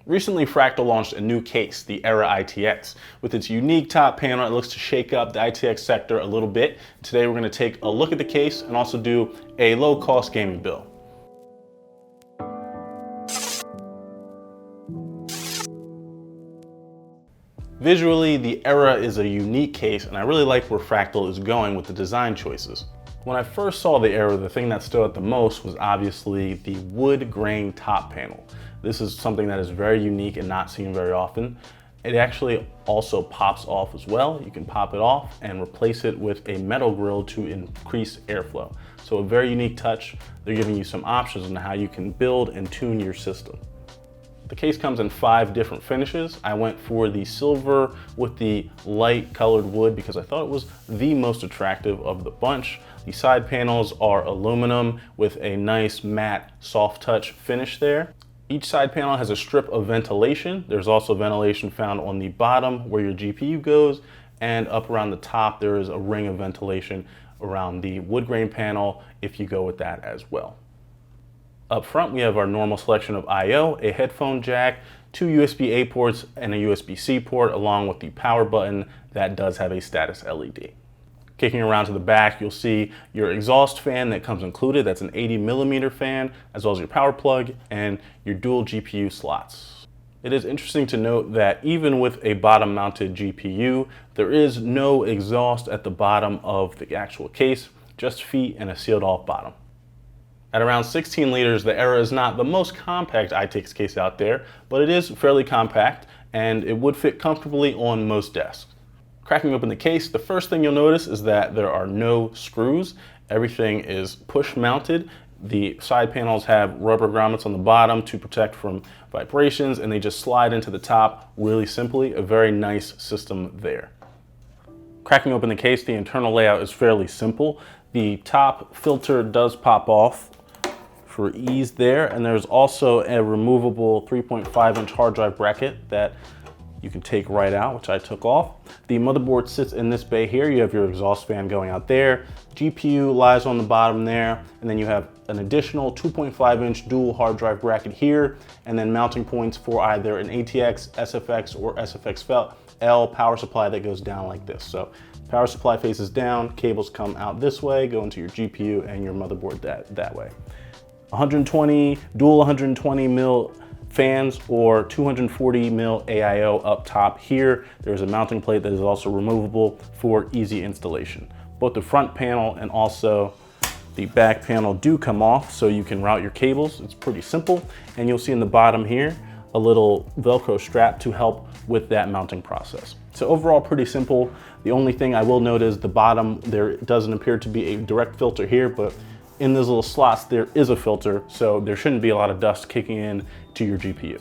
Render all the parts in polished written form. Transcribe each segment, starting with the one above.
Recently, Fractal launched a new case, the Era ITX. With its unique top panel, it looks to shake up the ITX sector a little bit. Today, we're going to take a look at the case and also do a low-cost gaming build. Visually, the Era is a unique case, and I really like where Fractal is going with the design choices. When I first saw the Era, the thing that stood out the most was obviously the wood grain top panel. This is something that is very unique and not seen very often. It actually also pops off as well. You can pop it off and replace it with a metal grill to increase airflow. So a very unique touch. They're giving you some options on how you can build and tune your system. The case comes in 5 different finishes. I went for the silver with the light colored wood because I thought it was the most attractive of the bunch. The side panels are aluminum with a nice matte soft touch finish there. Each side panel has a strip of ventilation. There's also ventilation found on the bottom where your GPU goes, and up around the top there is a ring of ventilation around the wood grain panel if you go with that as well. Up front, we have our normal selection of I/O, a headphone jack, 2 USB-A ports, and a USB-C port, along with the power button that does have a status LED. Kicking around to the back, you'll see your exhaust fan that comes included. That's an 80mm fan, as well as your power plug and your dual GPU slots. It is interesting to note that even with a bottom-mounted GPU, there is no exhaust at the bottom of the actual case, just feet and a sealed-off bottom. At around 16 liters, the Era is not the most compact ITX case out there, but it is fairly compact and it would fit comfortably on most desks. Cracking open the case, the first thing you'll notice is that there are no screws. Everything is push mounted. The side panels have rubber grommets on the bottom to protect from vibrations, and they just slide into the top really simply. A very nice system there. Cracking open the case, the internal layout is fairly simple. The top filter does pop off for ease there, and there's also a removable 3.5-inch hard drive bracket that you can take right out, which I took off. The motherboard sits in this bay here. You have your exhaust fan going out there. GPU lies on the bottom there, and then you have an additional 2.5-inch dual hard drive bracket here, and then mounting points for either an ATX, SFX, or SFX-L power supply that goes down like this. So power supply faces down, cables come out this way, go into your GPU and your motherboard that way. 120 dual 120mm fans or 240mm AIO up top here. There's a mounting plate that is also removable for easy installation. Both the front panel and also the back panel do come off, so you can route your cables. It's pretty simple. And you'll see in the bottom here a little Velcro strap to help with that mounting process. So overall, pretty simple. The only thing I will note is the bottom, there doesn't appear to be a direct filter here, but in those little slots, there is a filter, so there shouldn't be a lot of dust kicking in to your GPU.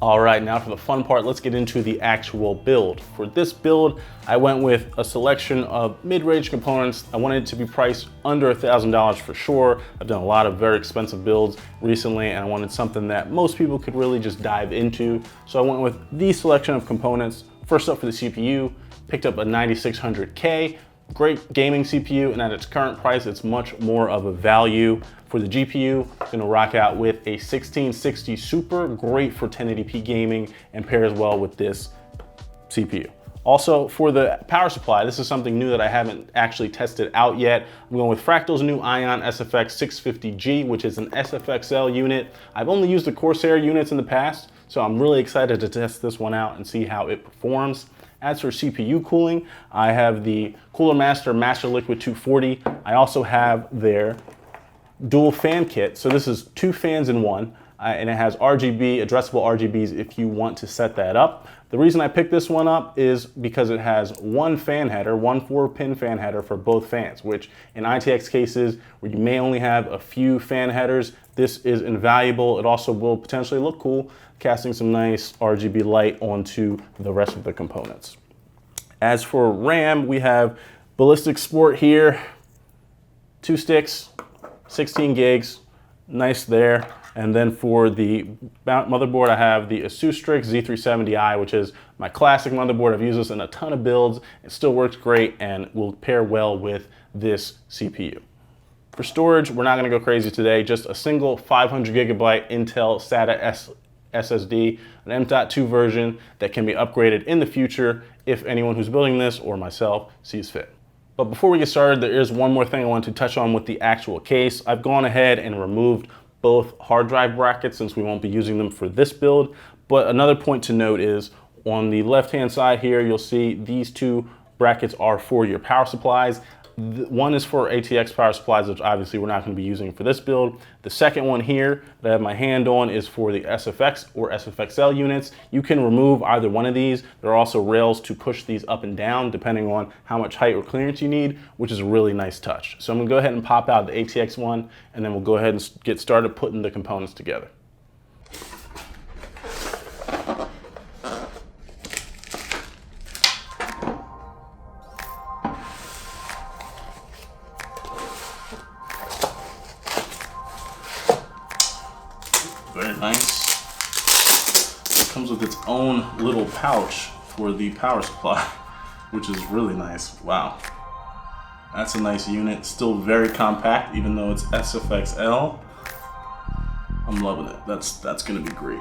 All right, now for the fun part, let's get into the actual build. For this build, I went with a selection of mid-range components. I wanted it to be priced under $1,000 for sure. I've done a lot of very expensive builds recently, and I wanted something that most people could really just dive into. So I went with the selection of components. First up, for the CPU, picked up a 9600K. Great gaming CPU, and at its current price, it's much more of a value. For the GPU, gonna rock out with a 1660 Super, great for 1080p gaming and pairs well with this CPU. Also, for the power supply, this is something new that I haven't actually tested out yet. I'm going with Fractal's new Ion SFX 650G, which is an SFX-L unit. I've only used the Corsair units in the past, so I'm really excited to test this one out and see how it performs. As for CPU cooling, I have the Cooler Master Master Liquid 240. I also have their dual fan kit. So this is 2 fans in one, and it has RGB, addressable RGBs if you want to set that up. The reason I picked this one up is because it has one fan header, one 4-pin fan header for both fans, which in ITX cases where you may only have a few fan headers, this is invaluable. It also will potentially look cool, casting some nice RGB light onto the rest of the components. As for RAM, we have Ballistic Sport here, 2 sticks, 16 gigs, nice there. And then for the motherboard, I have the Asus Strix Z370i, which is my classic motherboard. I've used this in a ton of builds. It still works great and will pair well with this CPU. For storage, we're not gonna go crazy today, just a single 500 gigabyte Intel SATA SSD, an M.2 version that can be upgraded in the future if anyone who's building this or myself sees fit. But before we get started, there is one more thing I want to touch on with the actual case. I've gone ahead and removed both hard drive brackets since we won't be using them for this build. But another point to note is on the left-hand side here, you'll see these two brackets are for your power supplies. One is for ATX power supplies, which obviously we're not going to be using for this build. The second one here that I have my hand on is for the SFX or SFXL units. You can remove either one of these. There are also rails to push these up and down depending on how much height or clearance you need, which is a really nice touch. So I'm going to go ahead and pop out the ATX one, and then we'll go ahead and get started putting the components together. Very nice. It comes with its own little pouch for the power supply, which is really nice. Wow. That's a nice unit. Still very compact, even though it's SFXL. I'm loving it. That's gonna be great.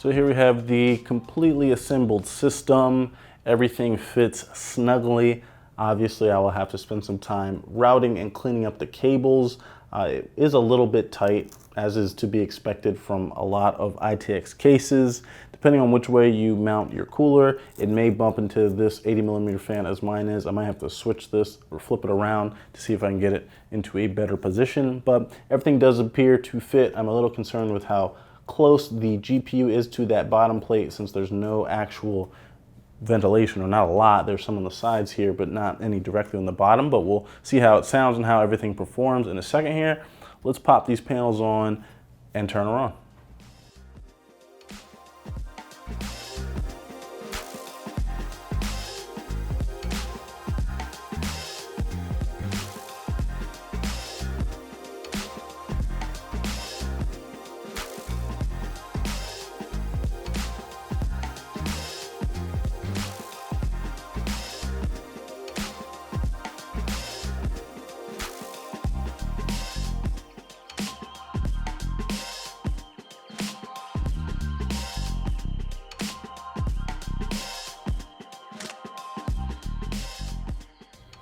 So here we have the completely assembled system. Everything fits snugly. Obviously, I will have to spend some time routing and cleaning up the cables. It is a little bit tight, as is to be expected from a lot of ITX cases. Depending on which way you mount your cooler, it may bump into this 80mm fan as mine is. I might have to switch this or flip it around to see if I can get it into a better position, but everything does appear to fit. I'm a little concerned with how close the GPU is to that bottom plate, since there's no actual ventilation, or not a lot. There's some on the sides here, but not any directly on the bottom. But we'll see how it sounds and how everything performs in a second here. Let's pop these panels on and turn her on.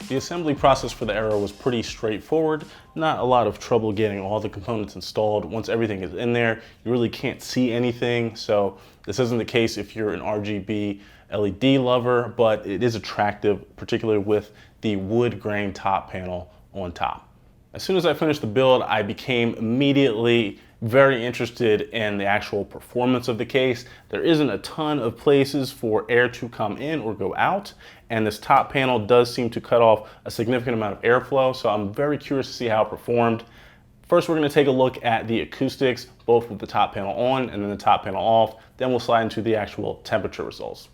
The assembly process for the Era was pretty straightforward. Not a lot of trouble getting all the components installed. Once everything is in there, you really can't see anything. So this isn't the case if you're an RGB LED lover, but it is attractive, particularly with the wood grain top panel on top. As soon as I finished the build, I became immediately very interested in the actual performance of the case. There isn't a ton of places for air to come in or go out, and this top panel does seem to cut off a significant amount of airflow, so I'm very curious to see how it performed. First, we're going to take a look at the acoustics, both with the top panel on and then the top panel off. Then we'll slide into the actual temperature results.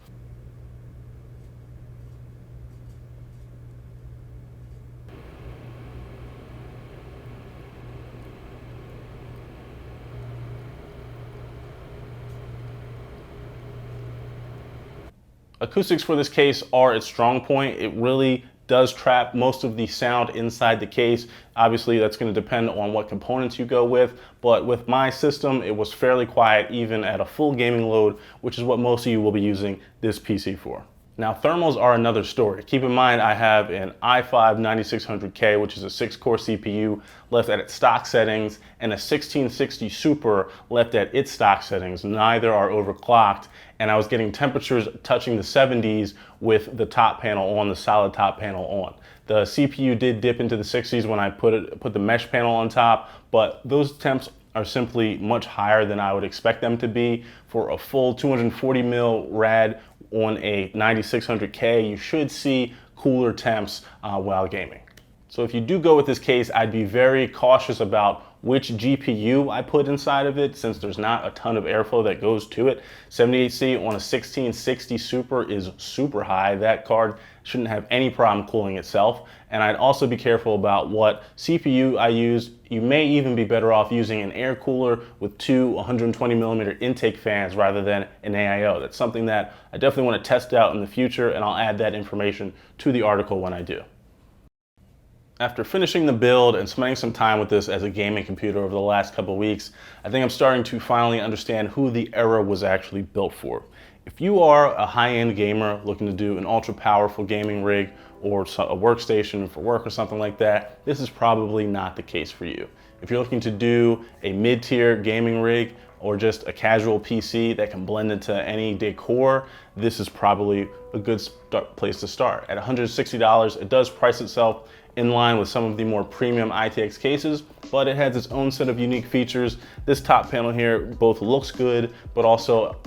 Acoustics for this case are its strong point. It really does trap most of the sound inside the case. Obviously, that's going to depend on what components you go with, but with my system, it was fairly quiet even at a full gaming load, which is what most of you will be using this PC for. Now, thermals are another story. Keep in mind, I have an i5 9600K, which is a 6-core CPU left at its stock settings, and a 1660 Super left at its stock settings. Neither are overclocked, and I was getting temperatures touching the 70s with the top panel on, the solid top panel on. The CPU did dip into the 60s when I put the mesh panel on top, but those temps are simply much higher than I would expect them to be. For a full 240 mil rad on a 9600K, you should see cooler temps while gaming. So if you do go with this case, I'd be very cautious about which GPU I put inside of it, since there's not a ton of airflow that goes to it. 78C on a 1660 Super is super high. That card shouldn't have any problem cooling itself. And I'd also be careful about what CPU I use. You may even be better off using an air cooler with two 120mm intake fans rather than an AIO. That's something that I definitely want to test out in the future, and I'll add that information to the article when I do. After finishing the build and spending some time with this as a gaming computer over the last couple of weeks, I think I'm starting to finally understand who the Era was actually built for. If you are a high-end gamer looking to do an ultra-powerful gaming rig or a workstation for work or something like that, this is probably not the case for you. If you're looking to do a mid-tier gaming rig or just a casual PC that can blend into any decor, this is probably a good place to start. At $160, it does price itself in line with some of the more premium ITX cases, but it has its own set of unique features. This top panel here both looks good, but also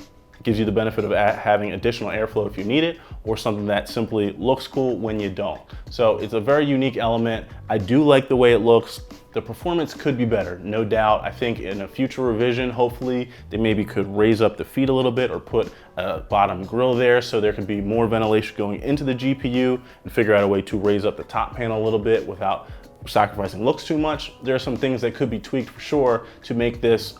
gives you the benefit of having additional airflow if you need it, or something that simply looks cool when you don't. So it's a very unique element. I do like the way it looks. The performance could be better, no doubt. I think in a future revision, hopefully, they maybe could raise up the feet a little bit or put a bottom grill there so there can be more ventilation going into the GPU, and figure out a way to raise up the top panel a little bit without sacrificing looks too much. There are some things that could be tweaked for sure to make this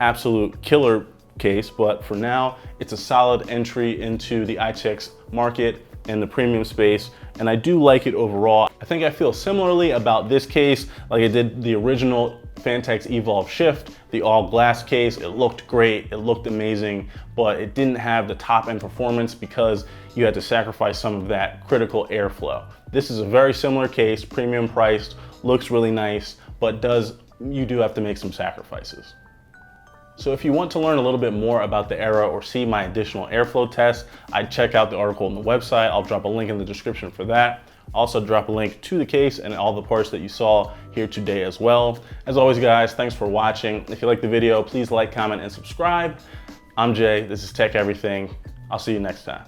absolute killer case, but for now, it's a solid entry into the ITX market in the premium space, and I do like it overall. I think I feel similarly about this case like I did the original Phanteks Evolve Shift, the all glass case. It looked great, it looked amazing, but it didn't have the top end performance because you had to sacrifice some of that critical airflow. This is a very similar case, premium priced, looks really nice, but you do have to make some sacrifices. So if you want to learn a little bit more about the Era or see my additional airflow tests, I'd check out the article on the website. I'll drop a link in the description for that. Also drop a link to the case and all the parts that you saw here today as well. As always, guys, thanks for watching. If you liked the video, please like, comment, and subscribe. I'm Jay, this is Tech Everything. I'll see you next time.